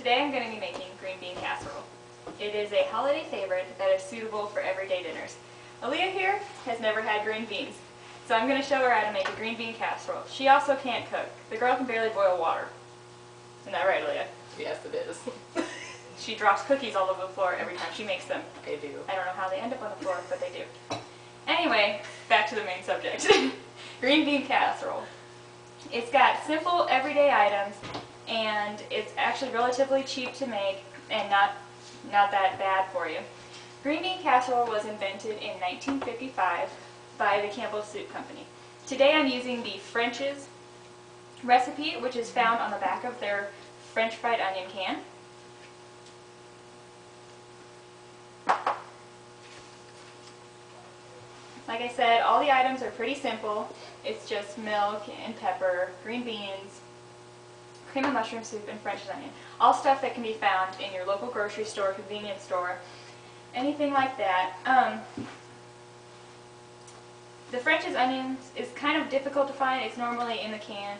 Today I'm going to be making green bean casserole. It is a holiday favorite that is suitable for everyday dinners. Aaliyah here has never had green beans, so I'm going to show her how to make a green bean casserole. She also can't cook. The girl can barely boil water. Isn't that right, Aaliyah? Yes, it is. She drops cookies all over the floor every time she makes them. I do. I don't know how they end up on the floor, but they do. Anyway, back to the main subject. Green bean casserole. It's got simple everyday items, and it's actually relatively cheap to make and not that bad for you. Green bean casserole was invented in 1955 by the Campbell Soup Company. Today I'm using the French's recipe, which is found on the back of their French fried onion can. Like I said, all the items are pretty simple. It's just milk and pepper, green beans, cream of mushroom soup, and French's onion. All stuff that can be found in your local grocery store, convenience store, anything like that. The French's onions is kind of difficult to find. It's normally in the can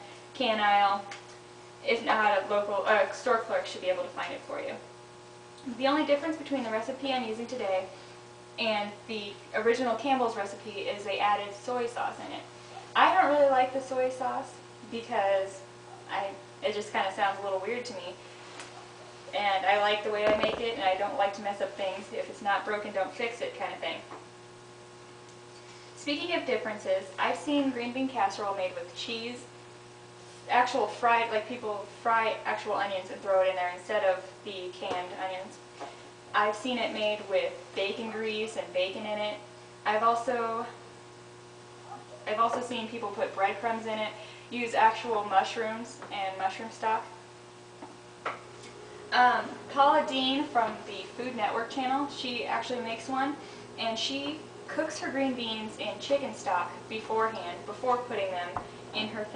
aisle. If not, a local store clerk should be able to find it for you. The only difference between the recipe I'm using today and the original Campbell's recipe is they added soy sauce in it. I don't really like the soy sauce because it just kind of sounds a little weird to me. And I like the way I make it, and I don't like to mess up things. If it's not broken, don't fix it kind of thing. Speaking of differences, I've seen green bean casserole made with cheese, actual fried, like people fry actual onions and throw it in there instead of the canned onions. I've seen it made with bacon grease and bacon in it. I've also seen people put breadcrumbs in it, use actual mushrooms and mushroom stock. Paula Deen from the Food Network channel, she actually makes one, and she cooks her green beans in chicken stock beforehand, before putting them in her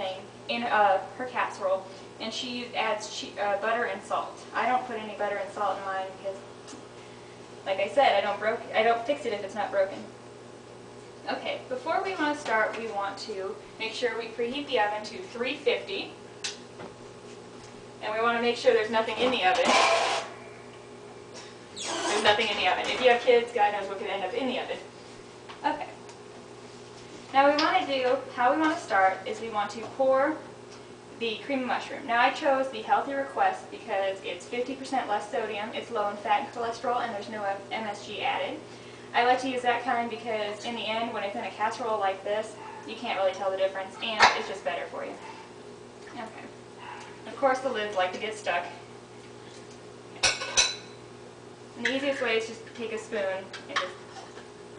her casserole, and she adds butter and salt. I don't put any butter and salt in mine because, like I said, I don't fix it if it's not broken. Okay, before we want to start, we want to make sure we preheat the oven to 350. And we want to make sure there's nothing in the oven. There's nothing in the oven. If you have kids, God knows what could end up in the oven. Okay. Now how we want to start is we want to pour the cream of mushroom. Now I chose the healthy request because it's 50% less sodium, it's low in fat and cholesterol, and there's no MSG added. I like to use that kind because in the end, when it's in a casserole like this, you can't really tell the difference, and it's just better for you. Okay. Of course, the lids like to get stuck. And the easiest way is just take a spoon and just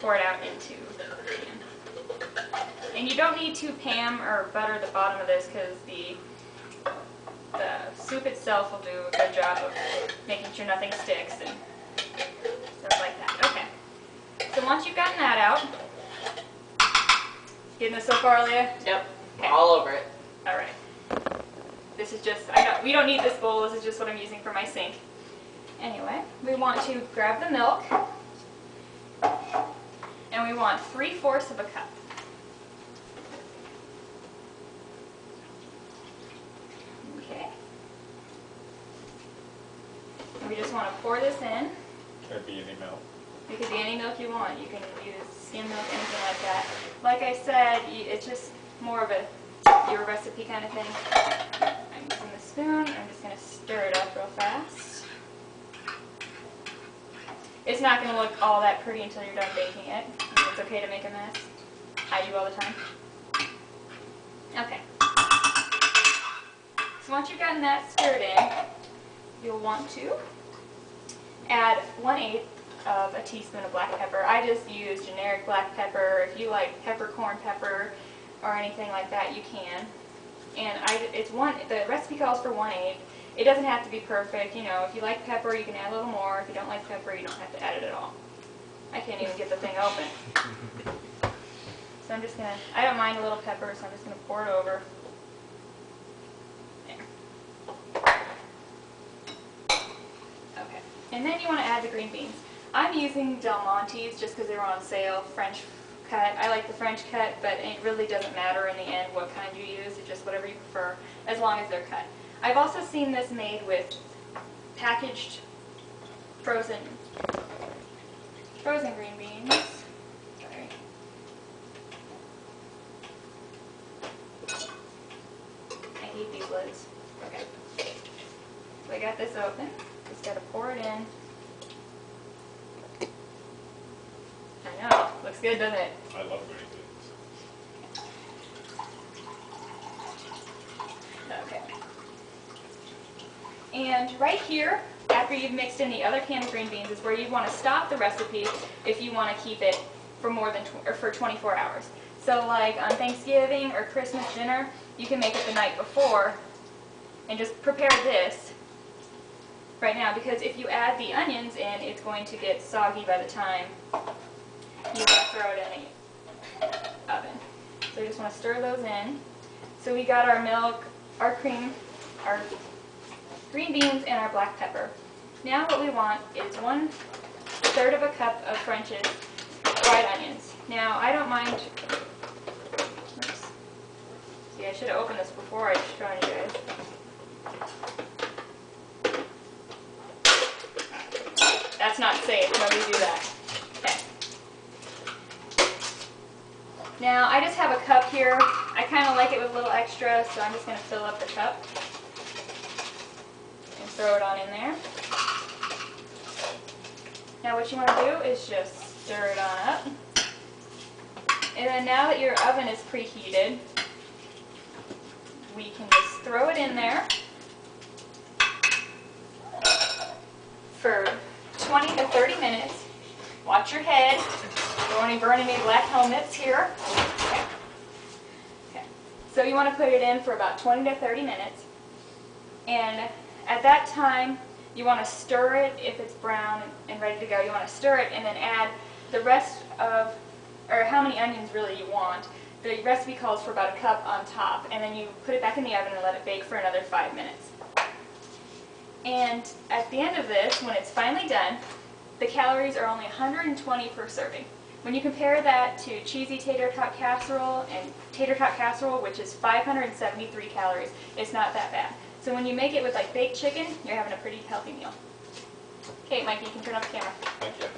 pour it out into the pan. And you don't need to Pam or butter the bottom of this because the soup itself will do a good job of making sure nothing sticks and stuff like that. Okay. So once you've gotten that out, getting this so far, Leah? Yep. Okay. All over it. All right. This is just, we don't need this bowl, this is just what I'm using for my sink. Anyway, we want to grab the milk, and we want 3/4 of a cup. Okay. And we just want to pour this in. Could it be any milk? It could be any milk you want. You can use skim milk, anything like that. Like I said, it's just more of your recipe kind of thing. I'm using the spoon. I'm just going to stir it up real fast. It's not going to look all that pretty until you're done baking it. It's okay to make a mess. I do all the time. Okay. So once you've gotten that stirred in, you'll want to add 1/8 of a teaspoon of black pepper. I just use generic black pepper. If you like peppercorn pepper or anything like that, you can. And the recipe calls for 1/8. It doesn't have to be perfect. You know, if you like pepper, you can add a little more. If you don't like pepper, you don't have to add it at all. I can't even get the thing open. So I'm just I don't mind a little pepper, so I'm just going to pour it over. There. Okay. And then you want to add the green beans. I'm using Del Monte's just because they were on sale, French cut. I like the French cut, but it really doesn't matter in the end what kind you use. It's just whatever you prefer, as long as they're cut. I've also seen this made with packaged frozen green beans. Sorry. I hate these lids. Okay. So I got this open. Just gotta pour it in. I know. Looks good, doesn't it? I love green beans. Okay. And right here, after you've mixed in the other can of green beans, is where you want to stop the recipe if you want to keep it for more than for 24 hours. So like on Thanksgiving or Christmas dinner, you can make it the night before and just prepare this right now, because if you add the onions in, it's going to get soggy by the time you want to throw it in the oven. So you just want to stir those in. So we got our milk, our cream, our green beans, and our black pepper. Now what we want is 1/3 of a cup of French's fried onions. Now I don't mind, oops. See, I should have opened this before I showed you guys. That's not safe, nobody do that. Okay. Now I just have a cup here. I kind of like it with a little extra, so I'm just going to fill up the cup and throw it on in there. Now what you want to do is just stir it on up. And then now that your oven is preheated, we can just throw it in there for 20 to 30 minutes. Watch your head. Don't want to burn any black helmets here. Okay. Okay. So you want to put it in for about 20 to 30 minutes. And at that time, you want to stir it. If it's brown and ready to go, you want to stir it and then add the rest of, or how many onions really you want. The recipe calls for about a cup on top, and then you put it back in the oven and let it bake for another 5 minutes. And at the end of this, when it's finally done, the calories are only 120 per serving. When you compare that to cheesy tater tot casserole and tater tot casserole, which is 573 calories, it's not that bad. So when you make it with like baked chicken, you're having a pretty healthy meal. Okay, Mikey, you can turn off the camera. Thank you.